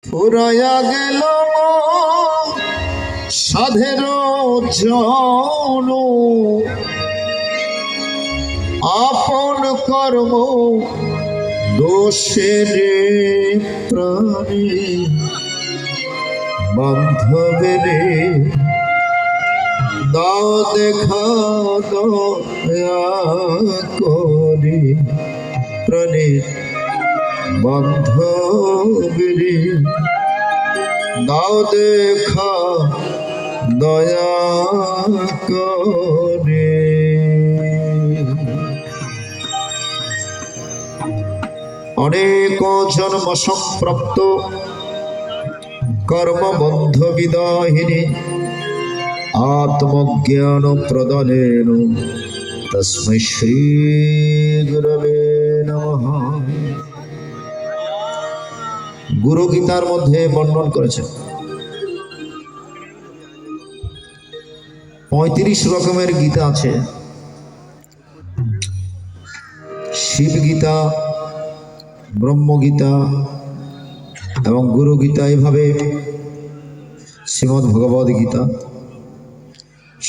ফুরাইয়া গেল সাধের জন আপন কর্ম দোষের প্রাণী বান্ধবের দাও দেখা দয়া করে প্রাণীর বান্ধবের দাও দেখা দয়া করে। অনেক জন্ম সম্প্রাপ্ত কর্মবন্ধ বিদাহিনী আত্মজ্ঞান প্রদানেন তস্मै শ্রী গুরবে নমঃ। গুরু গীতার মধ্যে বর্ণন করেছেন ৩৫ রকমের গীতা আছে। শিব গীতা, ব্রহ্মগীতা এবং গুরু গীতা, এইভাবে শ্রীমদ্ ভগবদ গীতা।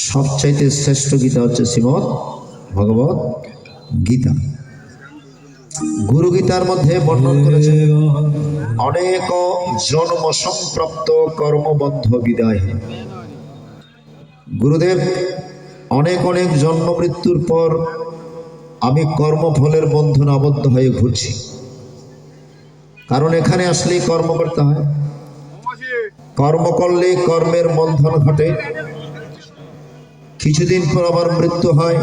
সবচাইতে শ্রেষ্ঠ গীতা হচ্ছে শ্রীমদ্ ভগবদ গীতা। গুরু গীতার মধ্যে বর্ণন করেছে অনেক জন্ম সম্প্রাপ্ত কর্মবন্ধ বিদায়। গুরুদেব অনেক অনেক জন্ম মৃত্যুর পর আমি কর্মফলের বন্ধনে আবদ্ধ হয়ে ঘুরছি, কারণ এখানে আসলেই কর্ম করতে হয়। কর্ম করলে কর্মের বন্ধন ঘটে, কিছুদিন পর আবার মৃত্যু হয়,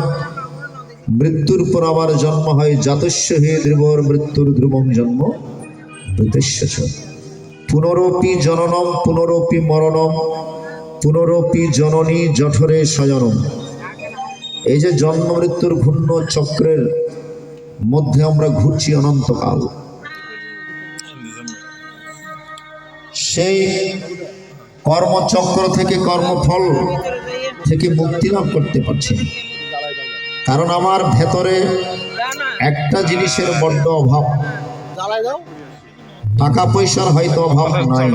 মৃত্যুর পর আবার জন্ম হয়। জাতস্য হে ধ্রুবর মৃত্যুর ধ্রুবং জন্ম মৃতস্য চ পুনরপি জননম পুনরপি মরণম পুনরপি জননী জঠরে শয়নম। এই যে জন্ম মৃত্যুর ঘূর্ণ চক্রের মধ্যে আমরা ঘুরছি অনন্তকাল, সেই কর্মচক্র থেকে কর্মফল থেকে মুক্তি লাভ করতে পারছি না, কারণ আমার ভেতরে একটা জিনিসের বড্ড অভাব। টাকা পয়সার হয়তো অভাব নাই,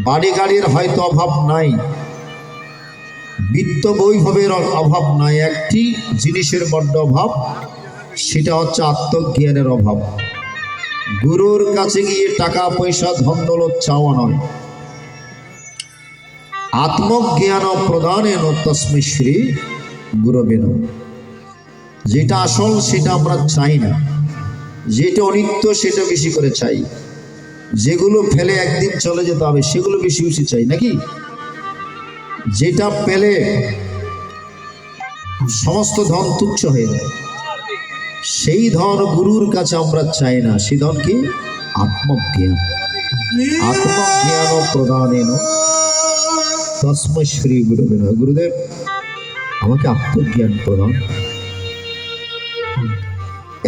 বাড়ি গাড়ির হয়তো অভাব নাই, বিত্ত বৈভবের অভাব নাই, একটি জিনিসের বড্ড অভাব, সেটা হচ্ছে আত্মজ্ঞানের অভাব। গুরুর কাছে গিয়ে টাকা পয়সা ধন দৌলত চাওয়া নয়, আত্মজ্ঞান প্রদানেন তস্मै শ্রী গুরবে নমঃ। যেটা আসল সেটা আমরা চাই না, যেটা অনিত্য সেটা বেশি করে চাই, যেগুলো ফেলে একদিন চলে যেতে হবে সেগুলো বেশি বেশি চাই, নাকি? যেটা পেলে সমস্ত ধন তুচ্ছ হয়ে যায়, সেই ধন গুরুর কাছে আমরা চাই না। সেই ধন কি? আত্মজ্ঞান। আত্মজ্ঞান প্রদানেন তস্मै শ্রী গুরবে নমঃ। গুরুদেব আমাকে আত্মজ্ঞান প্রদান।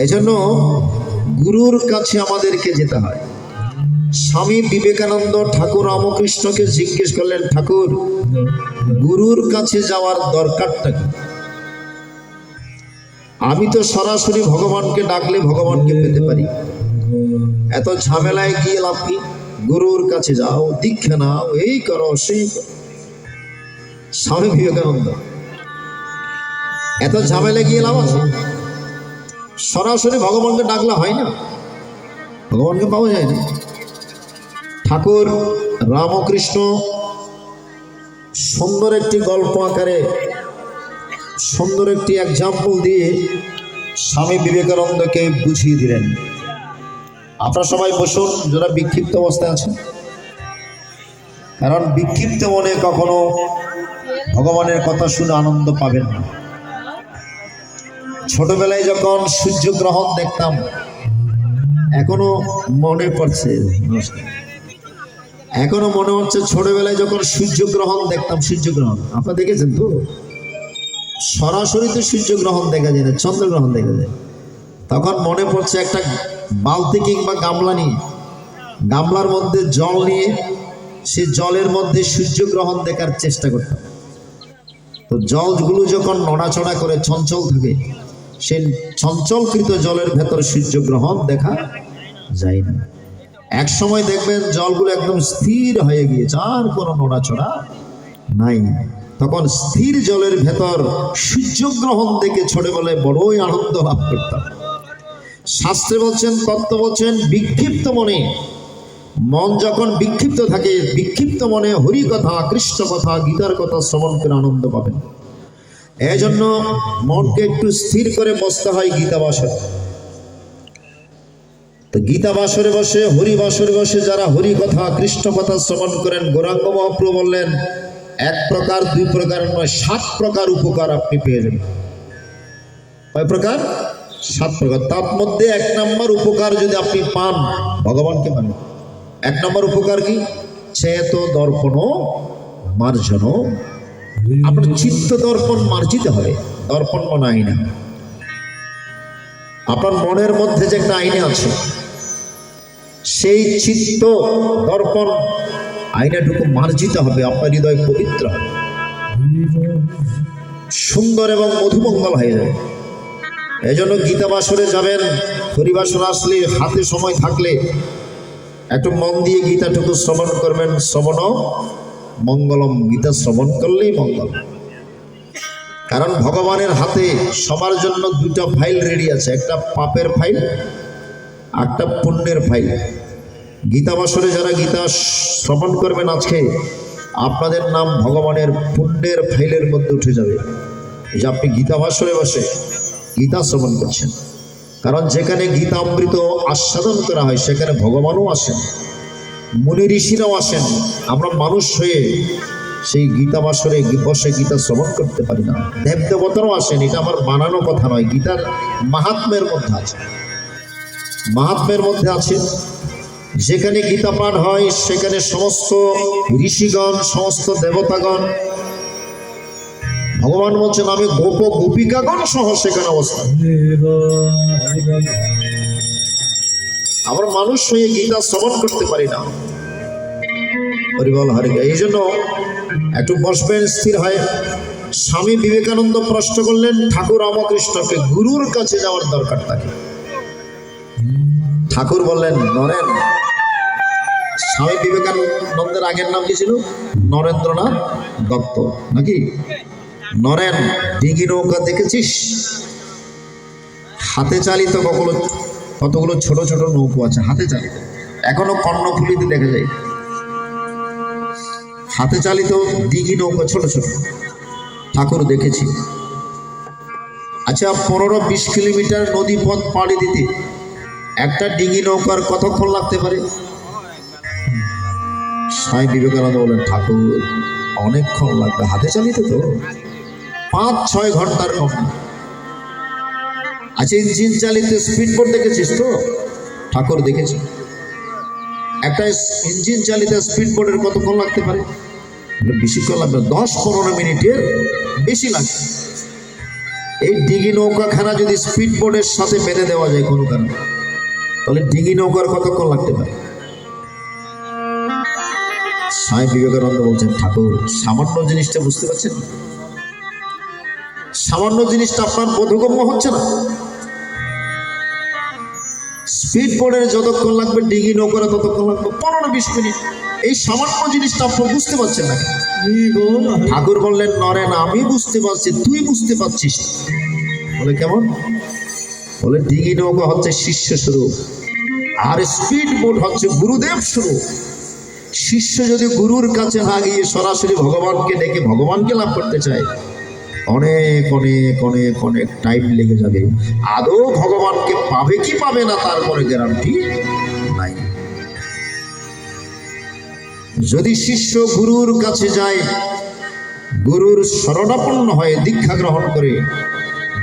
এজন্য গুরুর কাছে আমাদেরকে যেতে হয়। স্বামী বিবেকানন্দ ঠাকুর রামকৃষ্ণকে জিজ্ঞেস করলেন, ঠাকুর গুরুর কাছে যাওয়ার দরকারটা কি? আমি তো সরাসরি ভগবানকে ডাকলে ভগবানকে পেতে পারি, এত ঝামেলায় গিয়ে লাভ কি? গুরুর কাছে যাও, দীক্ষা নাও, এই করো সেই করো। স্বামী বিবেকানন্দ এত ঝামেলায় গিয়ে লাভ আছে? সরাসরি ভগবানকে ডাকলে হয় না, ভগবানকে পাওয়া যায় না। ঠাকুর রামকৃষ্ণ সুন্দর একটি গল্প আকারে, সুন্দর একটি এক্সাম্পল দিয়ে স্বামী বিবেকানন্দকে বুঝিয়ে দিলেন। আপনারা সবাই বসুন যারা বিক্ষিপ্ত অবস্থায় আছেন, কারণ বিক্ষিপ্ত মনে কখনো ভগবানের কথা শুনে আনন্দ পাবেন না। ছোটবেলায় যখন সূর্যগ্রহণ দেখতাম, এখনো মনে পড়ছে, এখনো মনে হচ্ছে ছোটবেলায় যখন সূর্যগ্রহণ দেখতাম। সূর্যগ্রহণ আপনারা দেখেছেন তো? সরাসরি তো সূর্যগ্রহণ দেখা যায় না, চন্দ্রগ্রহণ দেখা যায়। তখন মনে পড়ছে একটা বালতি কিংবা গামলা নিয়ে, গামলার মধ্যে জল নিয়ে সে জলের মধ্যে সূর্যগ্রহণ দেখার চেষ্টা করতাম। তো জলগুলো যখন নড়াচড়া করে চঞ্চল থাকে, সেই চঞ্চলকৃত জলের ভেতর সূর্যগ্রহণ দেখা যায় না। এক সময় দেখবেন জলগুলো একদম স্থির হয়ে গিয়েছে, আর কোনো নড়াচড়া নাই। তখন স্থির জলের ভেতর সূর্যগ্রহণ দেখে ছোটবেলায় বড়ই আনন্দ লাভ করতাম। শাস্ত্রে বলছেন, তত্ত্ব বলছেন, বিক্ষিপ্ত মনে, মন যখন বিক্ষিপ্ত থাকে, বিক্ষিপ্ত মনে হরি কথা, কৃষ্ণ কথা, গীতার কথা শ্রবণ করে আনন্দ পাবেন। এই জন্য মনকে একটু স্থির করে বসতে হয় গীতা বাসরে। তো গীতা বাসরে বসে, হরি বাসরে বসে যারা হরি কথা, কৃষ্ণ কথা শ্রবণ করেন, গৌরাঙ্গ মহাপ্রভু বললেন, এক প্রকার দুই প্রকার নয়, 7 প্রকার উপকার আপনি পেয়ে যাবেন। কয় প্রকার? 7 প্রকার। তার মধ্যে 1 নম্বর উপকার যদি আপনি পান, ভগবানকে মানেন। 1 নম্বর উপকার কি? চেত দর্পণ মার্জন। আপনার চিত্ত দর্পণ মার্জিত হবে। দর্পণ মানে আয়না। আপনার মনের মধ্যে যে একটা আয়না আছে, সেই চিত্ত দর্পণ আয়নাটুকু মার্জিত হবে, আপনার হৃদয় পবিত্র হবে, সুন্দর এবং মধুমঙ্গল হয়ে যাবে। এই জন্য গীতা বাসরে যাবেন, হরিবাসর আসলে, হাতে সময় থাকলে একটু মন দিয়ে গীতাটুকু শ্রবণ করবেন। শ্রবণ মঙ্গলম, গীতা শ্রবণ করলেই মঙ্গল। কারণ ভগবানের হাতে সবার জন্য 2টা ফাইল রেডি আছে, একটা পাপের ফাইল, একটা পুণ্যের ফাইল। গীতা বাসরে যারা গীতা শ্রবণ করবেন আজকে, আপনাদের নাম ভগবানের পুণ্যের ফাইলের মধ্যে উঠে যাবে, যে আপনি গীতা বাসরে বসে গীতা শ্রবণ করছেন। কারণ যেখানে গীতা অমৃত আস্বাদন করা হয়, সেখানে ভগবানও আসেন, মুনি ঋষিরাও আসেন। আমরা মানুষ হয়ে সেই গীতা বাসরে বসে গীতা শ্রবণ করতে পারি না। দেব দেবতারাও আসেন, এটা আমার বানানো কথা নয়, গীতার মাহাত্ম্যের মধ্যে আছে। মাহাত্ম্যের মধ্যে আছে, যেখানে গীতা পাঠ হয় সেখানে সমস্ত ঋষিগণ, সমস্ত দেবতাগণ, ভগবান বলছেন আমি গোপ গোপিকাগণ সহ সেখানে অবস্থান। আমরা মানুষ হয়ে গীতা শ্রবণ করতে পারি না। হরিবল হরি। এই জন্য একটু বসবেন স্থির হয়। স্বামী বিবেকানন্দ প্রশ্ন করলেন ঠাকুর রামকৃষ্ণকে, গুরুর কাছে যাওয়ার দরকার থাকে। ঠাকুর বললেন নরেন। স্বামী বিবেকানন্দের আগের নাম কি ছিল? নরেন্দ্রনাথ দত্ত, নাকি? নরেন, ডিঙি নৌকা দেখেছিস? হাতে চালিত কতগুলো ছোট ছোট নৌকো আছে, হাতে চালিত, এখনো কর্ণফুলিতে দেখা যায় হাতে চালিত ডিঙি নৌকা, ছোট ছোট। ঠাকুর দেখেছি। আচ্ছা, 15-20 কিলোমিটার নদী পথ পাড়ি দিতে একটা ডিঙি নৌকার কতক্ষণ লাগতে পারে? স্বামী বিবেকানন্দ বলেন ঠাকুর অনেকক্ষণ লাগবে, হাতে চালিত তো 5-6 ঘন্টার কম। আচ্ছা, ইঞ্জিন চালিত স্পিড বোট দেখেছিস তো? ঠাকুর দেখেছি। একটা ইঞ্জিন চালিত স্পিড বোটের কতক্ষণ লাগতে পারে? বেশিক্ষণ লাগবে, 10-15 মিনিটের বেশি লাগবে। এই ডিঙি নৌকাখানা যদি স্পিড বোটের সাথে বেঁধে দেওয়া যায় কোনো কারণে, তাহলে ডিঙি নৌকার কতক্ষণ লাগতে পারে? স্বামী বিবেকানন্দ বলছেন ঠাকুর সামান্য জিনিসটা বুঝতে পারছেন? সামান্য জিনিসটা আপনার বোধগম্য হচ্ছে না। স্পিড বোর্ডের যতক্ষণ লাগবে, ডিঙি নৌকার ততক্ষণ লাগবে 15-20 মিনিট। এই সামান্য জিনিসটা আপনি বুঝতে পারছেন না। ঠাকুর বললেন নরেন, আমি বুঝতে পারছি, তুই বুঝতে পারছিস। বলে কেমন? বলে ডিঙি নৌকা হচ্ছে শিষ্য স্বরূপ, আর স্পিড বোট হচ্ছে গুরুদেব স্বরূপ। শিষ্য যদি গুরুর কাছে না গিয়ে সরাসরি ভগবানকে ডেকে ভগবানকে লাভ করতে চায়, অনেক অনেক অনেক অনেক টাইম লেগে যাবে। আদৌ ভগবানকে পাবে কি পাবে না তার কোনো গ্যারান্টি নাই। যদি শিষ্য গুরুর কাছে যায়, গুরুর শরণাপন্ন হয়ে দীক্ষা গ্রহণ করে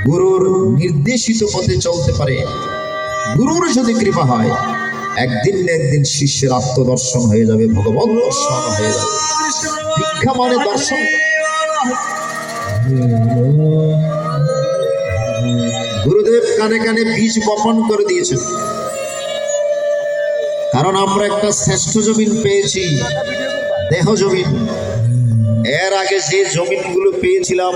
গুরুর নির্দেশিত পথে চলতে পারে, গুরুর যদি কৃপা হয়, একদিন না একদিন শিষ্যের আত্মদর্শন হয়ে যাবে, ভগবত দর্শন হয়ে যাবে। দীক্ষা মানে দর্শন। গুরুদেব কানে কানে বীজ বপন করে দিয়েছেন। কারণ আমরা একটা শ্রেষ্ঠ জমিন পেয়েছি, দেহ জমিন। এর আগে যে জমিনগুলো পেয়েছিলাম,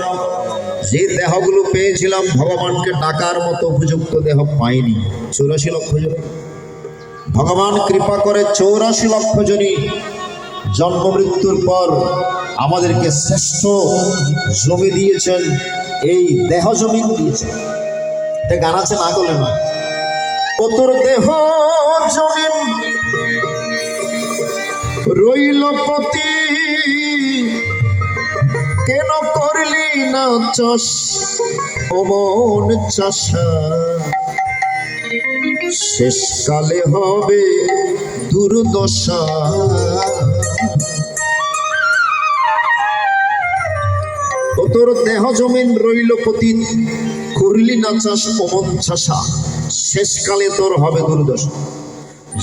যে দেহগুলো পেয়েছিলাম, ভগবানকে ডাকার মতো উপযুক্ত দেহ পাইনি। 84 লক্ষ জন ভগবান কৃপা করে 84 লক্ষ জনই জন্ম মৃত্যুর পর আমাদেরকে শ্রেষ্ঠ জমি দিয়েছেন, এই দেহ জমিন দিয়েছেন। এটা গান আছে না করলে না, ও তোর দেহ জমিন রইল পতি, কেন করলি না চাষ ও মন চাষা, শেষকালে হবে দুর্দশা। ও তোর দেহ জমিন রইল পতিত, করলি না চাষ অমন চাষা, শেষকালে তোর হবে দুর্দশা।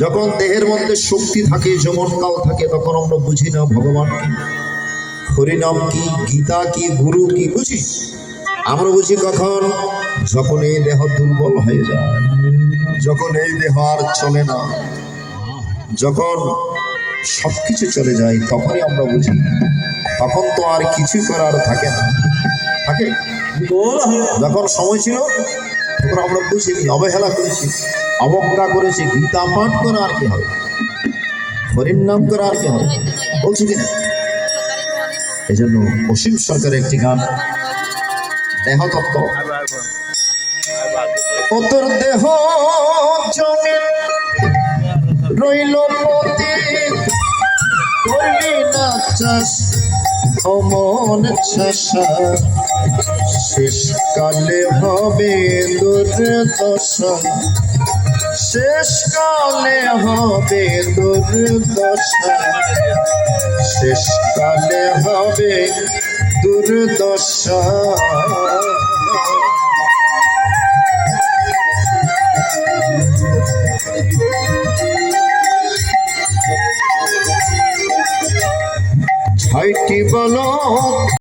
যখন দেহের মধ্যে শক্তি থাকে, যৌবনকাল থাকে, তখন আমরা বুঝি না ভগবান কি, হরিনাম কি, গীতা কি, গুরু কি বুঝি। আমরা বুঝি কখন? যখন এই দেহ দুর্বল হয়ে যায়, যখন এই দেহ আর চলে না, যখন সবকিছু চলে যায়, তখনই আমরা বুঝি। তখন তো আর কিছু করার থাকে না, থাকে। যখন সময় ছিল তখন আমরা বুঝিনি, অবহেলা করেছি, অবজ্ঞা করেছি। গীতা পাঠ করা আর কি হবে, হরির নাম করা আর কি হবে, বলছি কিনা? এই জন্য অসীম সরকারের একটি গান, দেহতত্ত্ব। ও তোর দেহ জমিন রইল পতি, করলি না চাষ অমন চাষা, শেষকালে হবে দুর্দশা, শেষকালে হবে দুর্দশা, শেষকালে হবে দুর্দশা। ছয়টি বলো